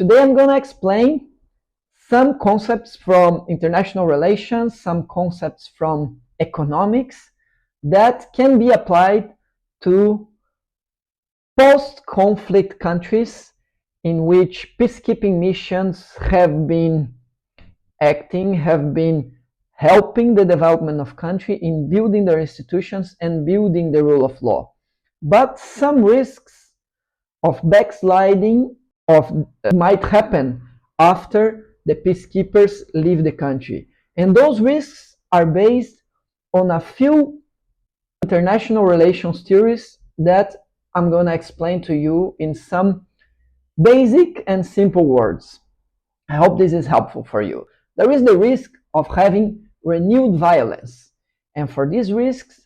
Today I'm going to explain some concepts from international relations, some concepts from economics that can be applied to post-conflict countries in which peacekeeping missions have been acting, have been helping the development of country in building their institutions and building the rule of law. But some risks of backsliding might happen after the peacekeepers leave the country. And those risks are based on a few international relations theories that I'm going to explain to you in some basic and simple words. I hope this is helpful for you. There is the risk of having renewed violence. And for these risks,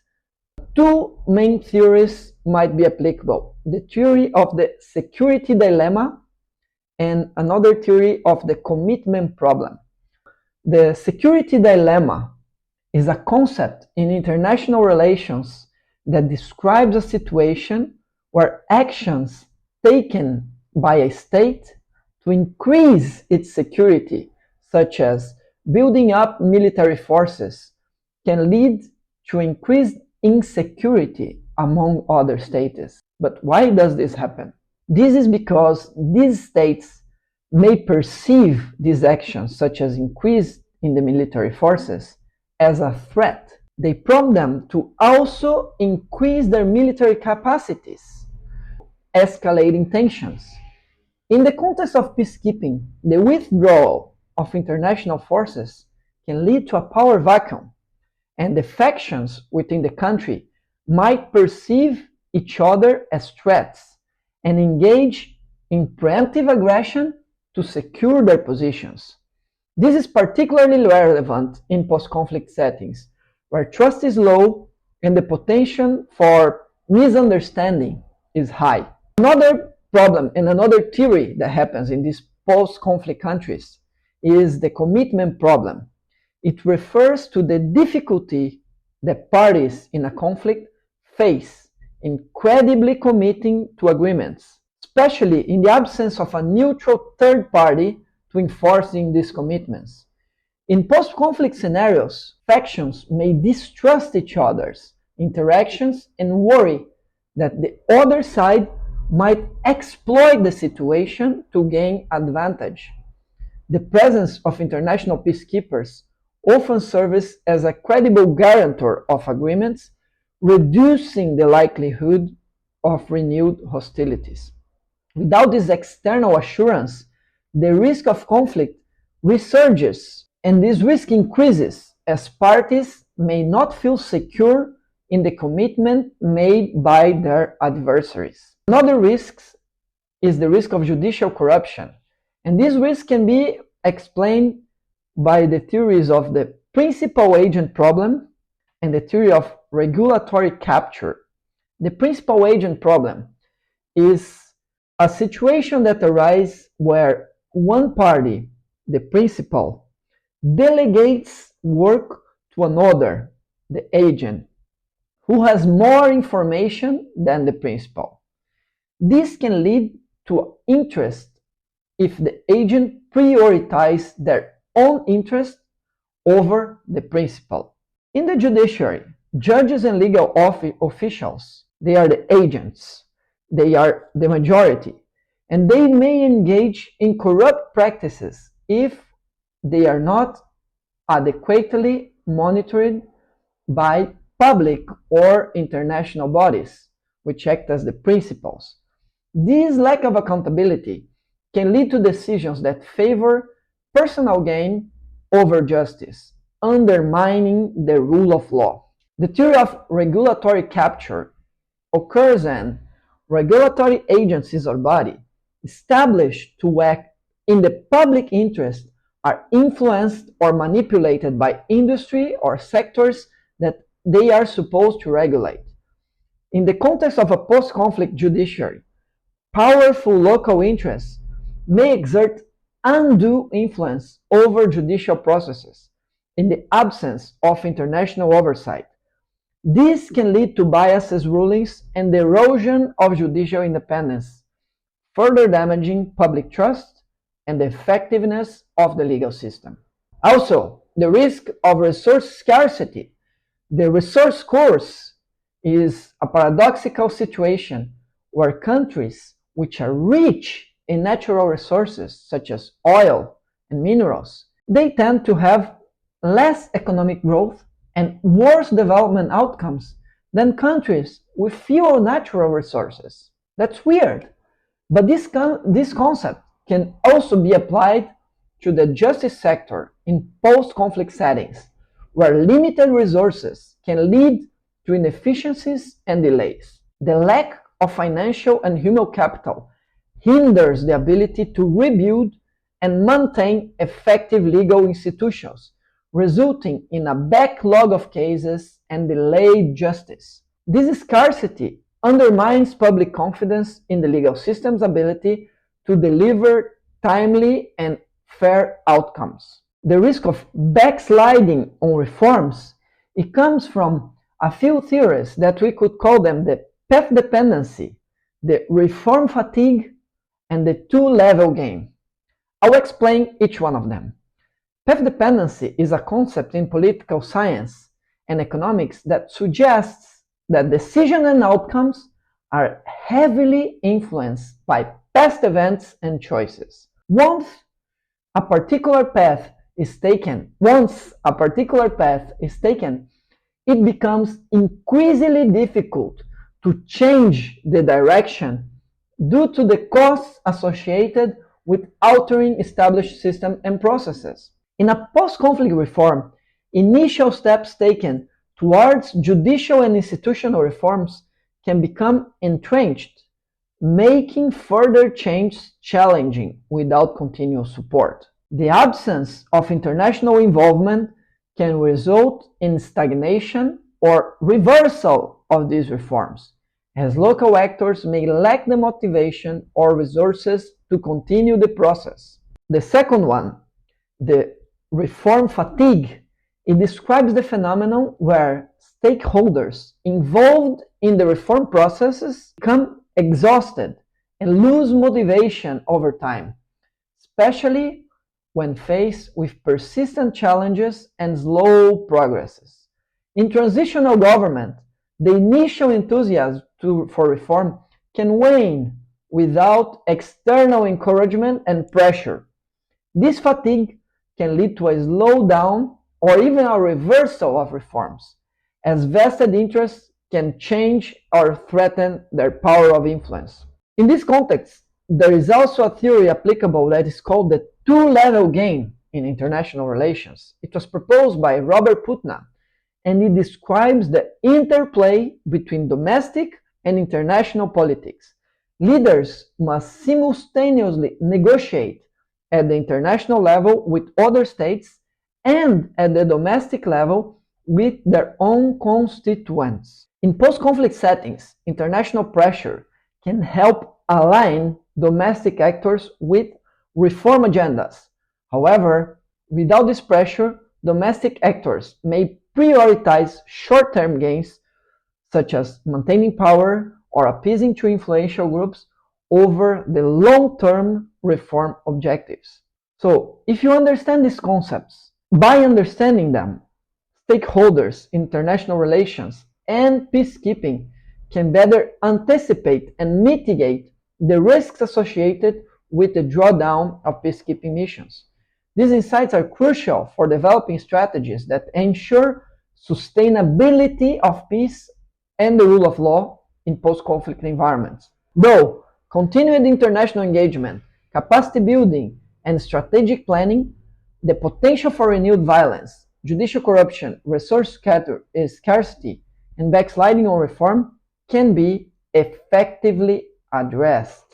two main theories might be applicable. The theory of the security dilemma and another theory of the commitment problem. The security dilemma is a concept in international relations that describes a situation where actions taken by a state to increase its security, such as building up military forces, can lead to increased insecurity among other states. But why does this happen? This is because these states may perceive these actions, such as increase in the military forces, as a threat. They prompt them to also increase their military capacities, escalating tensions. In the context of peacekeeping, the withdrawal of international forces can lead to a power vacuum, and the factions within the country might perceive each other as threats and engage in preemptive aggression to secure their positions. This is particularly relevant in post-conflict settings, where trust is low and the potential for misunderstanding is high. Another problem and another theory that happens in these post-conflict countries is the commitment problem. It refers to the difficulty that parties in a conflict face in credibly committing to agreements, especially in the absence of a neutral third party to enforcing these commitments. In post-conflict scenarios, factions may distrust each other's interactions and worry that the other side might exploit the situation to gain advantage. The presence of international peacekeepers often serves as a credible guarantor of agreements, reducing the likelihood of renewed hostilities. Without this external assurance, the risk of conflict resurges, and this risk increases as parties may not feel secure in the commitment made by their adversaries. Another risk is the risk of judicial corruption, and this risk can be explained by the theories of the principal agent problem and the theory of regulatory capture. The principal agent problem is a situation that arises where one party, the principal, delegates work to another, the agent, who has more information than the principal. This can lead to interest if the agent prioritizes their own interest over the principal. In the judiciary, judges and legal officials, they are the agents, they are the majority, and they may engage in corrupt practices if they are not adequately monitored by public or international bodies, which act as the principals. This lack of accountability can lead to decisions that favor personal gain over justice, undermining the rule of law. The theory of regulatory capture occurs when regulatory agencies or bodies established to act in the public interest are influenced or manipulated by industry or sectors that they are supposed to regulate. In the context of a post-conflict judiciary, powerful local interests may exert undue influence over judicial processes in the absence of international oversight. This can lead to biased rulings and the erosion of judicial independence, further damaging public trust and the effectiveness of the legal system. Also, the risk of resource scarcity. The resource curse is a paradoxical situation where countries which are rich in natural resources such as oil and minerals, they tend to have less economic growth and worse development outcomes than countries with fewer natural resources. That's weird. But this concept can also be applied to the justice sector in post-conflict settings, where limited resources can lead to inefficiencies and delays. The lack of financial and human capital hinders the ability to rebuild and maintain effective legal institutions, resulting in a backlog of cases and delayed justice. This scarcity undermines public confidence in the legal system's ability to deliver timely and fair outcomes. The risk of backsliding on reforms, it comes from a few theories that we could call them the path dependency, the reform fatigue, and the two-level game. I'll explain each one of them. Path dependency is a concept in political science and economics that suggests that decisions and outcomes are heavily influenced by past events and choices. Once a particular path is taken, it becomes increasingly difficult to change the direction due to the costs associated with altering established systems and processes. In a post-conflict reform, initial steps taken towards judicial and institutional reforms can become entrenched, making further change challenging without continuous support. The absence of international involvement can result in stagnation or reversal of these reforms, as local actors may lack the motivation or resources to continue the process. The second one, the reform fatigue, it describes the phenomenon where stakeholders involved in the reform processes become exhausted and lose motivation over time, especially when faced with persistent challenges and slow progresses. In transitional government, the initial enthusiasm for reform can wane without external encouragement and pressure. This fatigue can lead to a slowdown or even a reversal of reforms, as vested interests can change or threaten their power of influence. In this context, there is also a theory applicable that is called the two-level game in international relations. It was proposed by Robert Putnam, and it describes the interplay between domestic and international politics. Leaders must simultaneously negotiate at the international level with other states and at the domestic level with their own constituents. In post-conflict settings, international pressure can help align domestic actors with reform agendas. However, without this pressure, domestic actors may prioritize short-term gains, such as maintaining power or appeasing to influential groups, over the long-term reform objectives. So, if you understand these concepts, by understanding them, stakeholders, international relations, and peacekeeping can better anticipate and mitigate the risks associated with the drawdown of peacekeeping missions. These insights are crucial for developing strategies that ensure sustainability of peace and the rule of law in post-conflict environments. Though continued international engagement, capacity building, and strategic planning, the potential for renewed violence, judicial corruption, resource scarcity, and backsliding on reform can be effectively addressed.